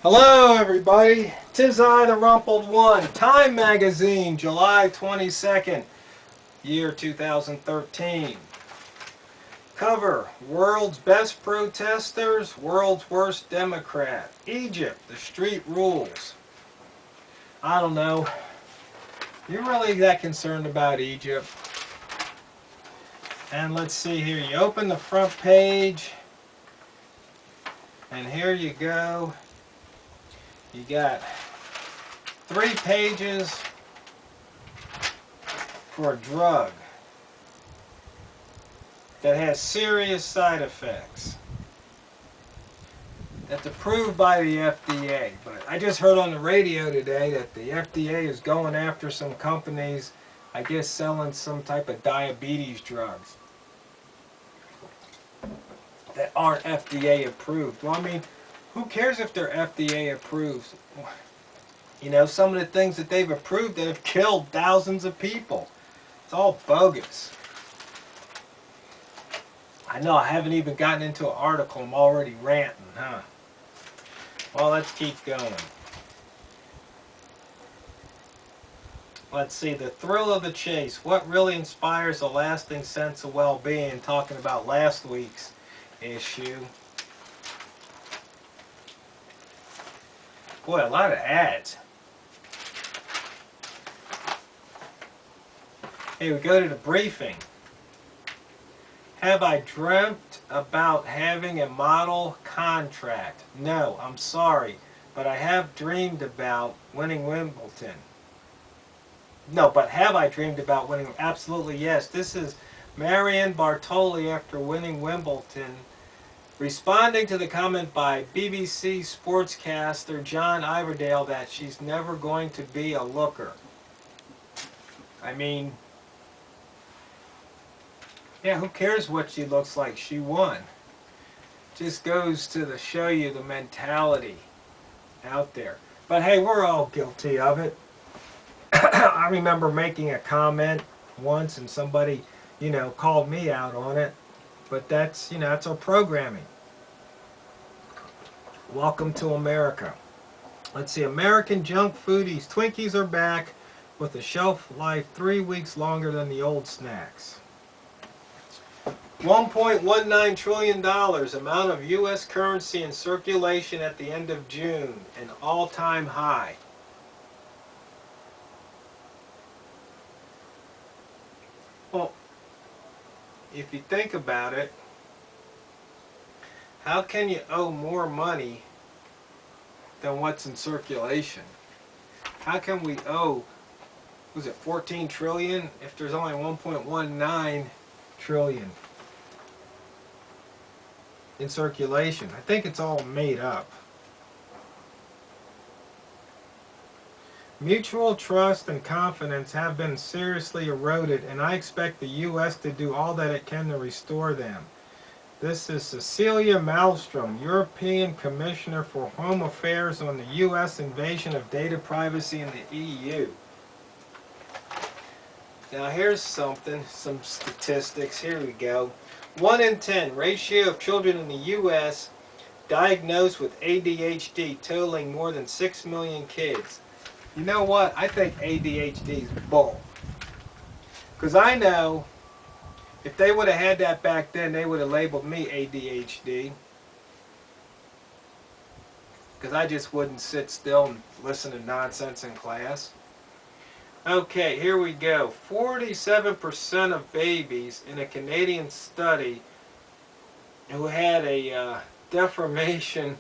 Hello everybody, 'tis I, the Rumpled One, Time Magazine, July 22nd, year 2013. Cover, World's Best Protesters, World's Worst Democrat. Egypt, the street rules. I don't know, you really that concerned about Egypt? And let's see here, you open the front page, and here you go. You got 3 pages for a drug that has serious side effects. That's approved by the FDA. But I just heard on the radio today that the FDA is going after some companies, I guess selling some type of diabetes drugs that aren't FDA approved. Well, I mean, who cares if they're FDA approved? You know, some of the things that they've approved that have killed thousands of people. It's all bogus. I know I haven't even gotten into an article. I'm already ranting, huh? Well, let's keep going. Let's see, the thrill of the chase. What really inspires a lasting sense of well-being? Talking about last week's issue. Boy, a lot of ads. Hey, we go to the briefing. Have I dreamt about having a model contract? No, I'm sorry, but I have dreamed about winning Wimbledon. No, but have I dreamed about winning? Absolutely yes. This is Marion Bartoli after winning Wimbledon, responding to the comment by BBC sportscaster John Iverdale that she's never going to be a looker. I mean, yeah, who cares what she looks like? She won. Just goes to show you the mentality out there. But hey, we're all guilty of it. I remember making a comment once and somebody, you know, called me out on it. But that's, you know, that's our programming. Welcome to America. Let's see, American junk foodies. Twinkies are back with a shelf life 3 weeks longer than the old snacks. $1.19 trillion amount of U.S. currency in circulation at the end of June, an all-time high. Well, if you think about it, how can you owe more money than what's in circulation? How can we owe, was it 14 trillion if there's only 1.19 trillion in circulation? I think it's all made up. Mutual trust and confidence have been seriously eroded, and I expect the U.S. to do all that it can to restore them. This is Cecilia Malmstrom, European Commissioner for Home Affairs, on the U.S. invasion of data privacy in the EU. Now here's something, some statistics. Here we go. 1 in 10 ratio of children in the U.S. diagnosed with ADHD, totaling more than 6 million kids. You know what? I think ADHD is bull. Because I know if they would have had that back then, they would have labeled me ADHD. Because I just wouldn't sit still and listen to nonsense in class. Okay, here we go. 47% of babies in a Canadian study who had a deformation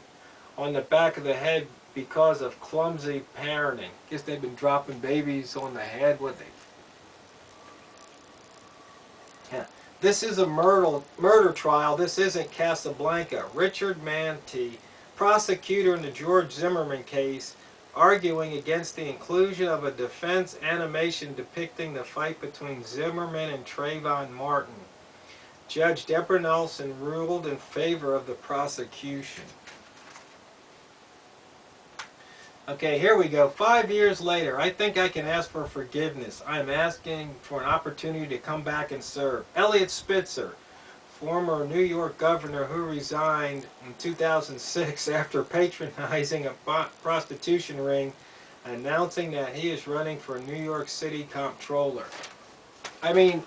on the back of the head because of clumsy parenting. Guess they've been dropping babies on the head, would they? Yeah. This is a murder trial. This isn't Casablanca. Richard Manti, prosecutor in the George Zimmerman case, arguing against the inclusion of a defense animation depicting the fight between Zimmerman and Trayvon Martin. Judge Deborah Nelson ruled in favor of the prosecution. Okay, here we go. 5 years later, I think I can ask for forgiveness. I am asking for an opportunity to come back and serve. Elliot Spitzer, former New York governor who resigned in 2006 after patronizing a prostitution ring, announcing that he is running for New York City comptroller. I mean,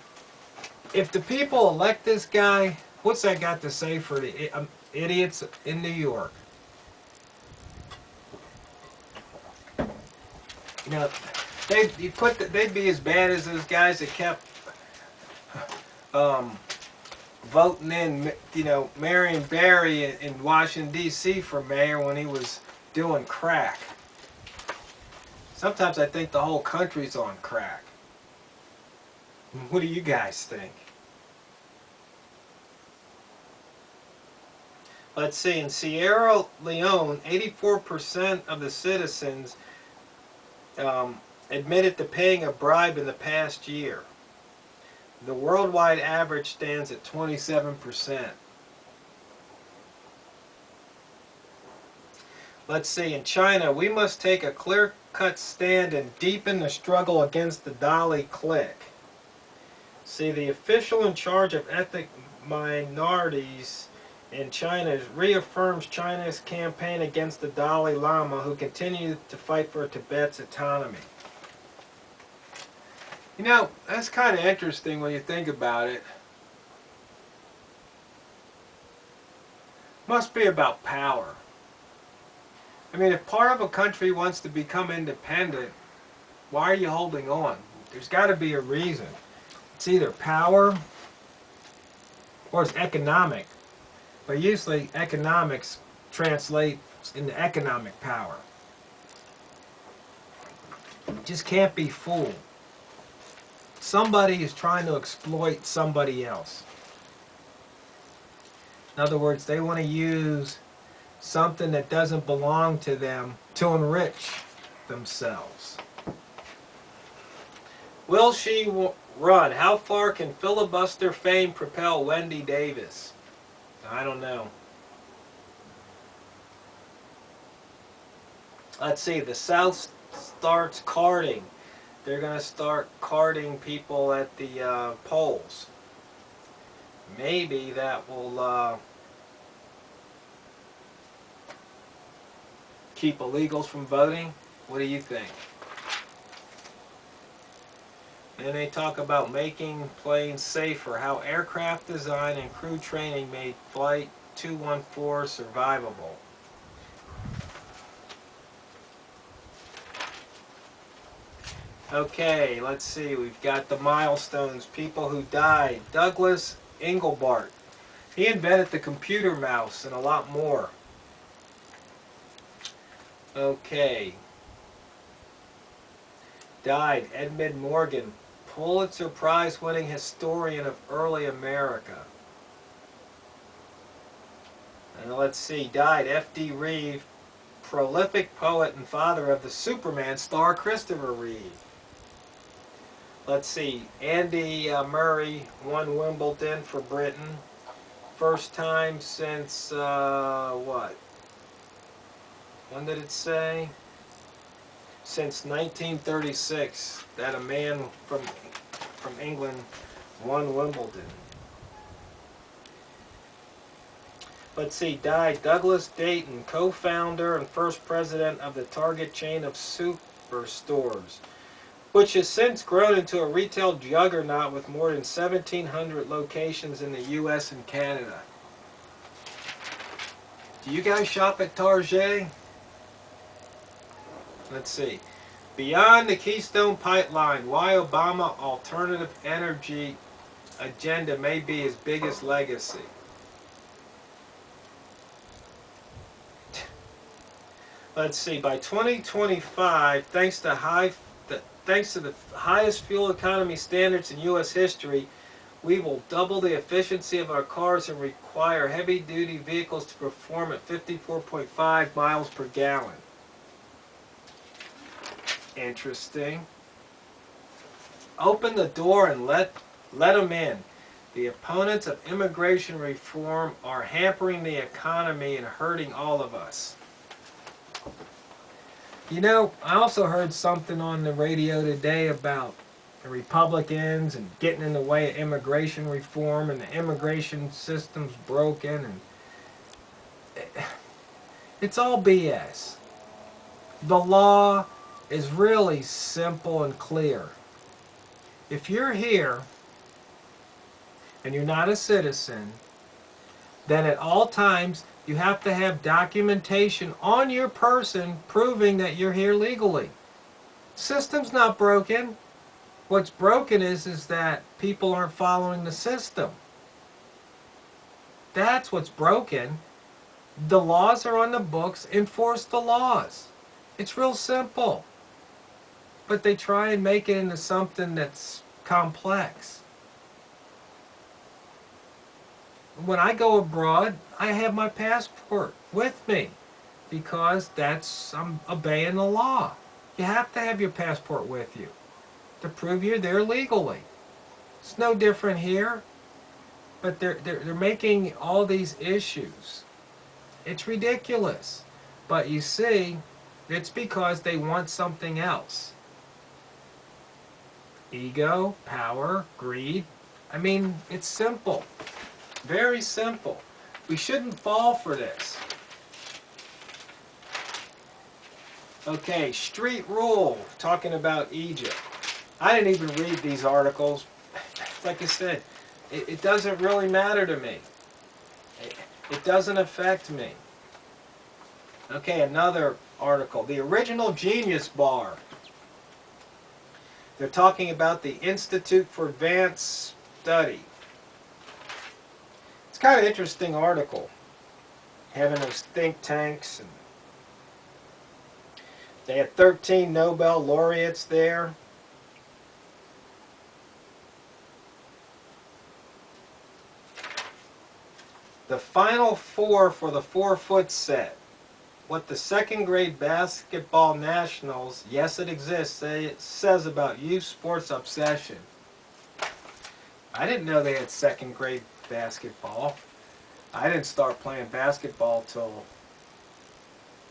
if the people elect this guy, what's that got to say for the idiots in New York? You know, they'd be as bad as those guys that kept voting in, you know, Marion Barry in Washington, D.C. for mayor when he was doing crack. Sometimes I think the whole country's on crack. What do you guys think? Let's see, in Sierra Leone, 84% of the citizens admitted to paying a bribe in the past year. The worldwide average stands at 27%. Let's see, in China, we must take a clear-cut stand and deepen the struggle against the Dalai clique. See, the official in charge of ethnic minorities in China reaffirms China's campaign against the Dalai Lama, who continues to fight for Tibet's autonomy. You know, that's kind of interesting when you think about it. Must be about power. I mean, if part of a country wants to become independent, why are you holding on? There's got to be a reason. It's either power or it's economic. But usually economics translates into economic power. Just can't be fooled. Somebody is trying to exploit somebody else. In other words, they want to use something that doesn't belong to them to enrich themselves. Will she run? How far can filibuster fame propel Wendy Davis? I don't know. Let's see, the South starts carding. They're going to start carding people at the polls. Maybe that will keep illegals from voting. What do you think? And they talk about making planes safer, how aircraft design and crew training made Flight 214 survivable. Okay, let's see, we've got the milestones, people who died. Douglas Engelbart. He invented the computer mouse and a lot more. Okay. Died. Edmund Morgan, Pulitzer Prize winning historian of early America. And let's see, died. F.D. Reeve, prolific poet and father of the Superman star Christopher Reeve. Let's see, Andy Murray won Wimbledon for Britain. First time since, what? When did it say? Since 1936 that a man from England won Wimbledon. Let's see, died Douglas Dayton, co-founder and first president of the Target chain of superstores, which has since grown into a retail juggernaut with more than 1,700 locations in the U.S. and Canada. Do you guys shop at Target? Let's see. Beyond the Keystone Pipeline, why Obama alternative energy agenda may be his biggest legacy. Let's see. By 2025, thanks to the highest fuel economy standards in U.S. history, we will double the efficiency of our cars and require heavy-duty vehicles to perform at 54.5 miles per gallon. Interesting. Open the door and let them in. The opponents of immigration reform are hampering the economy and hurting all of us. You know, I also heard something on the radio today about the Republicans and getting in the way of immigration reform, and the immigration system's broken, and it's all BS. The law is really simple and clear. If you're here and you're not a citizen, then at all times you have to have documentation on your person proving that you're here legally. System's not broken. What's broken is that people aren't following the system. That's what's broken. The laws are on the books. Enforce the laws. It's real simple. But they try and make it into something that's complex. When I go abroad, I have my passport with me because I'm obeying the law. You have to have your passport with you to prove you're there legally. It's no different here, but they're making all these issues. It's ridiculous. But you see, it's because they want something else. Ego, power, greed. I mean, it's simple. Very simple. We shouldn't fall for this. Okay, street rule, talking about Egypt. I didn't even read these articles. Like I said, it doesn't really matter to me. It doesn't affect me. Okay, another article. The original Genius Bar. They're talking about the Institute for Advanced Study. It's kind of an interesting article. Having those think tanks. And they had 13 Nobel laureates there. The final four for the 4-foot set. What the second grade basketball nationals, yes it exists, it says about youth sports obsession. I didn't know they had second grade basketball. I didn't start playing basketball till,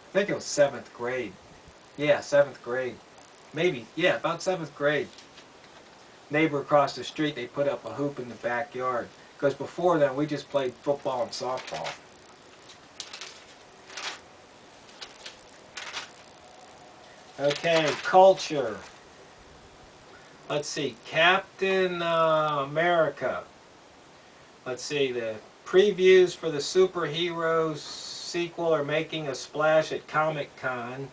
I think it was 7th grade. Yeah, 7th grade. Maybe, yeah, about 7th grade. Neighbor across the street, they put up a hoop in the backyard. Because before then, we just played football and softball. Okay, culture. Let's see, Captain America. Let's see, the previews for the superheroes sequel are making a splash at Comic-Con.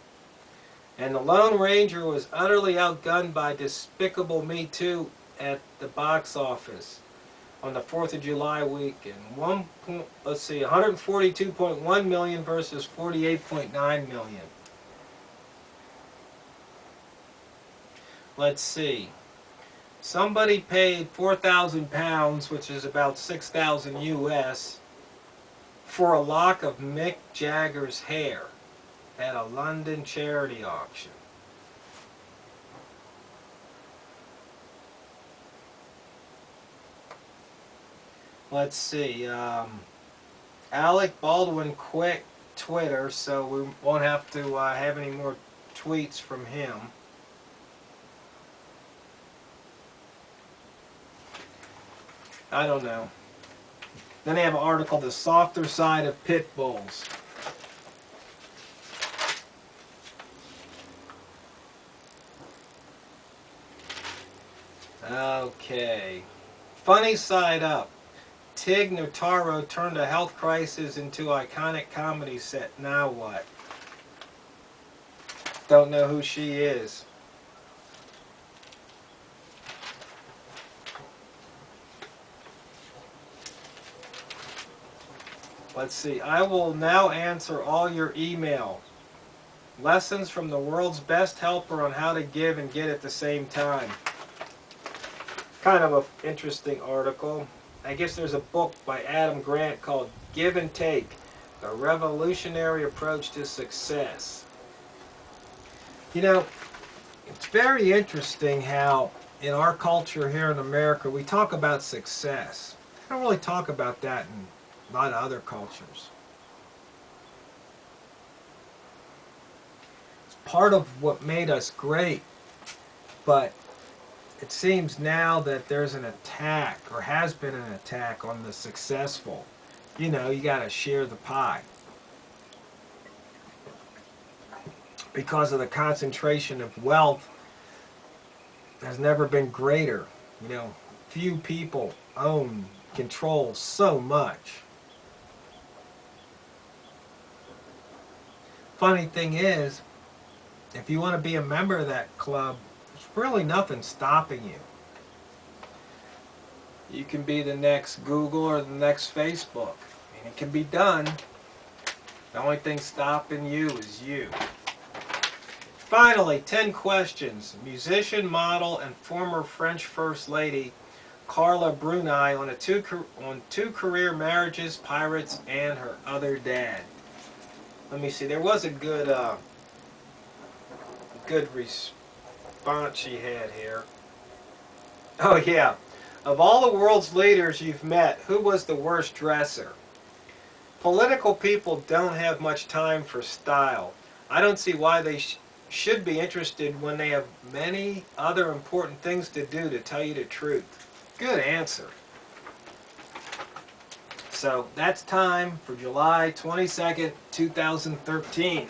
And the Lone Ranger was utterly outgunned by Despicable Me 2 at the box office on the 4th of July weekend. 142.1 million versus 48.9 million. Let's see. Somebody paid £4,000, which is about 6,000 US, for a lock of Mick Jagger's hair at a London charity auction. Let's see. Alec Baldwin quit Twitter, so we won't have to have any more tweets from him. I don't know. Then they have an article, The Softer Side of Pit Bulls. Okay. Funny side up. Tig Notaro turned a health crisis into iconic comedy set. Now what? Don't know who she is. Let's see. I will now answer all your email. Lessons from the world's best helper on how to give and get at the same time. Kind of an interesting article. I guess there's a book by Adam Grant called Give and Take, A Revolutionary Approach to Success. You know, it's very interesting how in our culture here in America we talk about success. I don't really talk about that in a lot of other cultures. It's part of what made us great, but it seems now that there's an attack, or has been an attack, on the successful. You know, you got to share the pie. Because of the concentration of wealth has never been greater. You know, few people own, control so much. Funny thing is, if you want to be a member of that club, there's really nothing stopping you. You can be the next Google or the next Facebook. I mean, it can be done. The only thing stopping you is you. Finally, 10 questions. Musician, model, and former French First Lady Carla Bruni on two career marriages, pirates, and her other dad. Let me see. There was a good response she had here. Oh yeah. Of all the world's leaders you've met, who was the worst dresser? Political people don't have much time for style. I don't see why they should be interested when they have many other important things to do, to tell you the truth. Good answer. So that's time for July 22nd, 2013.